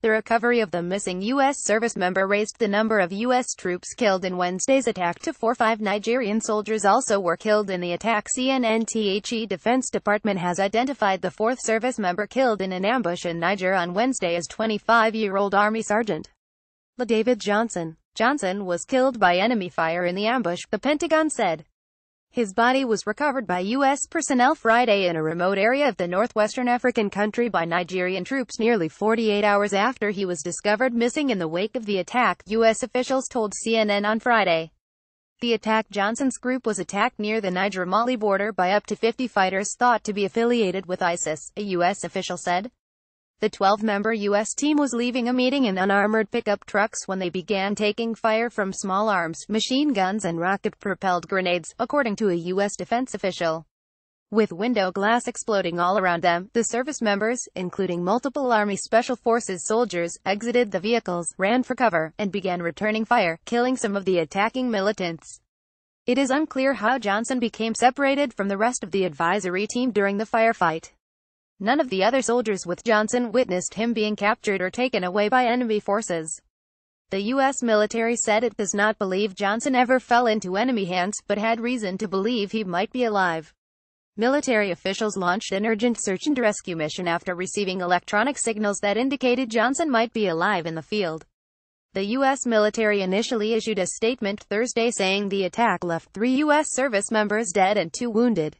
The recovery of the missing U.S. service member raised the number of U.S. troops killed in Wednesday's attack to 4. 5 Nigerian soldiers also were killed in the attack. CNNTHE Defense Department has identified the fourth service member killed in an ambush in Niger on Wednesday as 25-year-old Army Sergeant David Johnson. Johnson was killed by enemy fire in the ambush, the Pentagon said. His body was recovered by U.S. personnel Friday in a remote area of the northwestern African country by Nigerian troops nearly 48 hours after he was discovered missing in the wake of the attack, U.S. officials told CNN on Friday. The attack Johnson's group was attacked near the Niger-Mali border by up to 50 fighters thought to be affiliated with ISIS, a U.S. official said. The 12-member U.S. team was leaving a meeting in unarmored pickup trucks when they began taking fire from small arms, machine guns and rocket-propelled grenades, according to a U.S. defense official. With window glass exploding all around them, the service members, including multiple Army Special Forces soldiers, exited the vehicles, ran for cover, and began returning fire, killing some of the attacking militants. It is unclear how Johnson became separated from the rest of the advisory team during the firefight. None of the other soldiers with Johnson witnessed him being captured or taken away by enemy forces. The U.S. military said it does not believe Johnson ever fell into enemy hands, but had reason to believe he might be alive. Military officials launched an urgent search and rescue mission after receiving electronic signals that indicated Johnson might be alive in the field. The U.S. military initially issued a statement Thursday saying the attack left 3 U.S. service members dead and 2 wounded.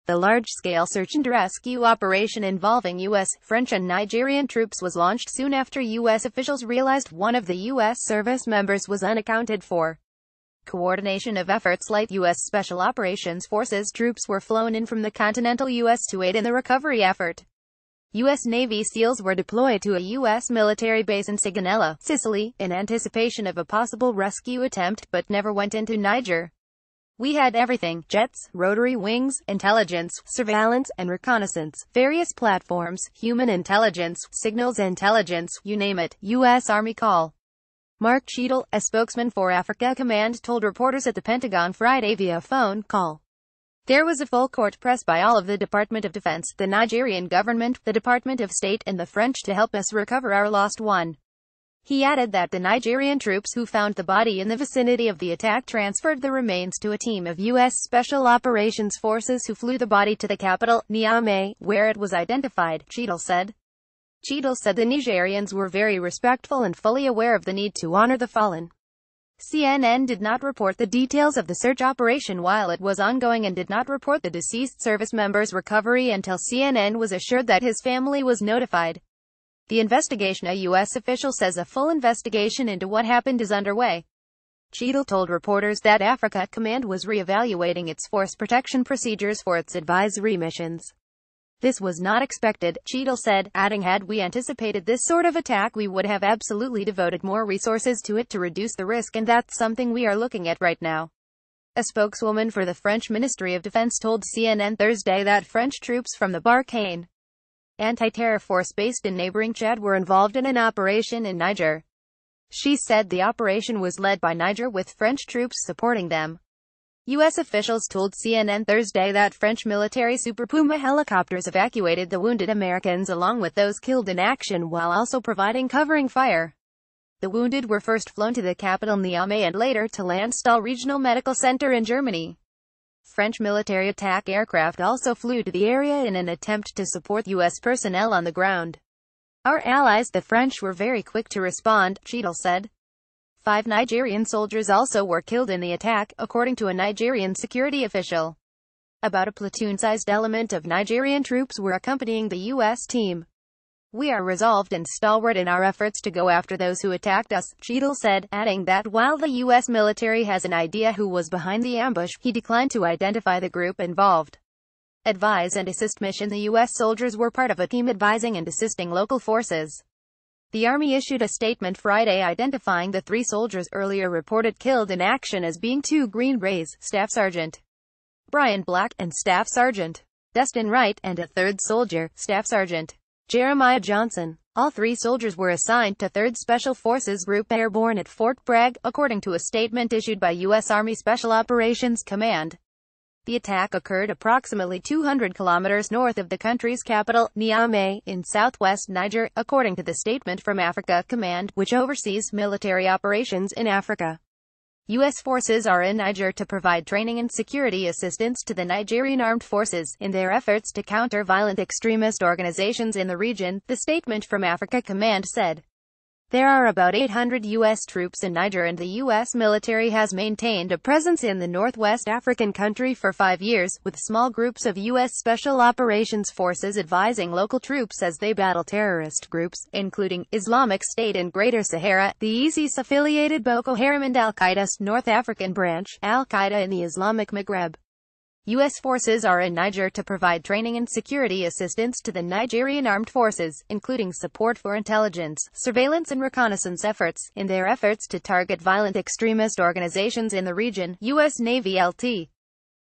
The large-scale search and rescue operation involving U.S., French and Nigerian troops was launched soon after U.S. officials realized one of the U.S. service members was unaccounted for. Coordination of efforts like U.S. Special Operations Forces troops were flown in from the continental U.S. to aid in the recovery effort. U.S. Navy SEALs were deployed to a U.S. military base in Sigonella, Sicily, in anticipation of a possible rescue attempt, but never went into Niger. We had everything: jets, rotary wings, intelligence, surveillance, and reconnaissance, various platforms, human intelligence, signals intelligence, you name it. U.S. Army call. Mark Cheadle, a spokesman for Africa Command, told reporters at the Pentagon Friday via phone call. There was a full court press by all of the Department of Defense, the Nigerian government, the Department of State, and the French to help us recover our lost one. He added that the Nigerian troops who found the body in the vicinity of the attack transferred the remains to a team of U.S. Special Operations Forces who flew the body to the capital, Niamey, where it was identified, Cheadle said. Cheadle said the Nigerians were very respectful and fully aware of the need to honor the fallen. CNN did not report the details of the search operation while it was ongoing and did not report the deceased service member's recovery until CNN was assured that his family was notified. The investigation, a U.S. official says, a full investigation into what happened is underway. Cheadle told reporters that Africa Command was re-evaluating its force protection procedures for its advisory missions. This was not expected, Cheadle said, adding, had we anticipated this sort of attack we would have absolutely devoted more resources to it to reduce the risk, and that's something we are looking at right now. A spokeswoman for the French Ministry of Defense told CNN Thursday that French troops from the Barkhane anti-terror force based in neighboring Chad were involved in an operation in Niger. She said the operation was led by Niger with French troops supporting them. U.S. officials told CNN Thursday that French military Super Puma helicopters evacuated the wounded Americans along with those killed in action while also providing covering fire. The wounded were first flown to the capital Niamey and later to Landstuhl Regional Medical Center in Germany. French military attack aircraft also flew to the area in an attempt to support U.S. personnel on the ground. Our allies, the French, were very quick to respond, Cheadle said. 5 Nigerian soldiers also were killed in the attack, according to a Nigerian security official. About a platoon-sized element of Nigerian troops were accompanying the U.S. team. We are resolved and stalwart in our efforts to go after those who attacked us, Cheadle said, adding that while the U.S. military has an idea who was behind the ambush, he declined to identify the group involved. Advise and assist mission. The U.S. soldiers were part of a team advising and assisting local forces. The Army issued a statement Friday identifying the 3 soldiers earlier reported killed in action as being 2 Green Berets, Staff Sergeant Brian Black, and Staff Sergeant Destin Wright, and a 3rd soldier, Staff Sergeant Jeremiah Johnson. All 3 soldiers were assigned to 3rd Special Forces Group Airborne at Fort Bragg, according to a statement issued by U.S. Army Special Operations Command. The attack occurred approximately 200 kilometers north of the country's capital, Niamey, in southwest Niger, according to the statement from Africa Command, which oversees military operations in Africa. U.S. forces are in Niger to provide training and security assistance to the Nigerian armed forces in their efforts to counter violent extremist organizations in the region, the statement from Africa Command said. There are about 800 U.S. troops in Niger, and the U.S. military has maintained a presence in the northwest African country for 5 years, with small groups of U.S. Special Operations Forces advising local troops as they battle terrorist groups, including Islamic State in Greater Sahara, the ISIS-affiliated Boko Haram, and Al-Qaeda's North African branch, Al-Qaeda in the Islamic Maghreb. U.S. forces are in Niger to provide training and security assistance to the Nigerian armed forces, including support for intelligence, surveillance and reconnaissance efforts, in their efforts to target violent extremist organizations in the region, U.S. Navy LT.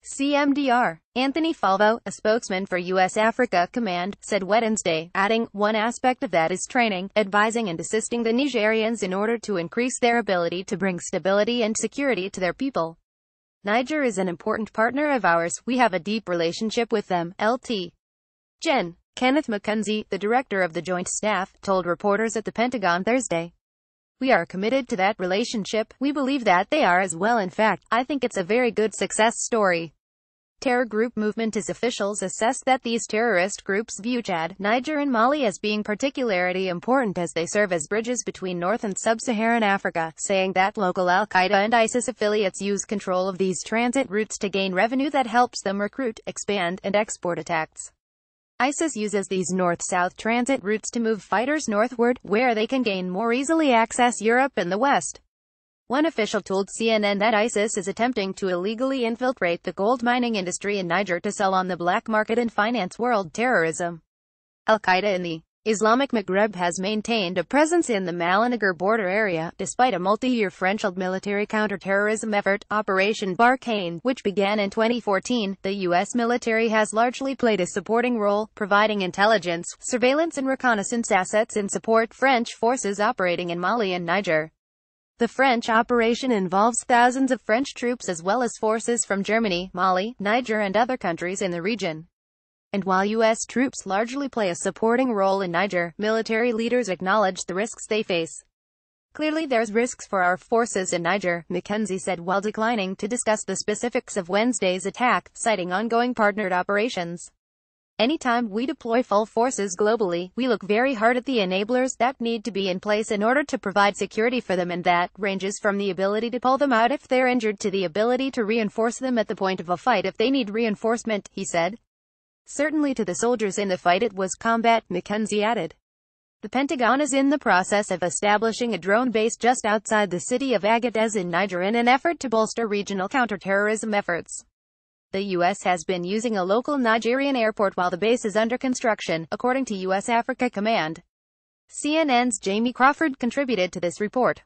CMDR. Anthony Falvo, a spokesman for U.S. Africa Command, said Wednesday, adding, one aspect of that is training, advising and assisting the Nigerians in order to increase their ability to bring stability and security to their people. Niger is an important partner of ours. We have a deep relationship with them, Lt. Gen. Kenneth McKenzie, the director of the Joint Staff, told reporters at the Pentagon Thursday. We are committed to that relationship. We believe that they are as well. In fact, I think it's a very good success story. Terror group movement as officials assess that these terrorist groups view Chad, Niger and Mali as being particularly important as they serve as bridges between North and Sub-Saharan Africa, saying that local Al-Qaeda and ISIS affiliates use control of these transit routes to gain revenue that helps them recruit, expand, and export attacks. ISIS uses these north-south transit routes to move fighters northward, where they can gain more easily access Europe and the West. One official told CNN that ISIS is attempting to illegally infiltrate the gold mining industry in Niger to sell on the black market and finance world terrorism. Al-Qaeda in the Islamic Maghreb has maintained a presence in the Mali-Niger border area, despite a multi-year French-led military counter-terrorism effort, Operation Barkhane, which began in 2014. The U.S. military has largely played a supporting role, providing intelligence, surveillance and reconnaissance assets in support French forces operating in Mali and Niger. The French operation involves thousands of French troops as well as forces from Germany, Mali, Niger and other countries in the region. And while U.S. troops largely play a supporting role in Niger, military leaders acknowledge the risks they face. Clearly there's risks for our forces in Niger, McKenzie said while declining to discuss the specifics of Wednesday's attack, citing ongoing partnered operations. Anytime we deploy full forces globally, we look very hard at the enablers that need to be in place in order to provide security for them, and that ranges from the ability to pull them out if they're injured to the ability to reinforce them at the point of a fight if they need reinforcement, he said. Certainly to the soldiers in the fight it was combat, McKenzie added. The Pentagon is in the process of establishing a drone base just outside the city of Agadez in Niger in an effort to bolster regional counterterrorism efforts. The U.S. has been using a local Nigerian airport while the base is under construction, according to U.S. Africa Command. CNN's Jamie Crawford contributed to this report.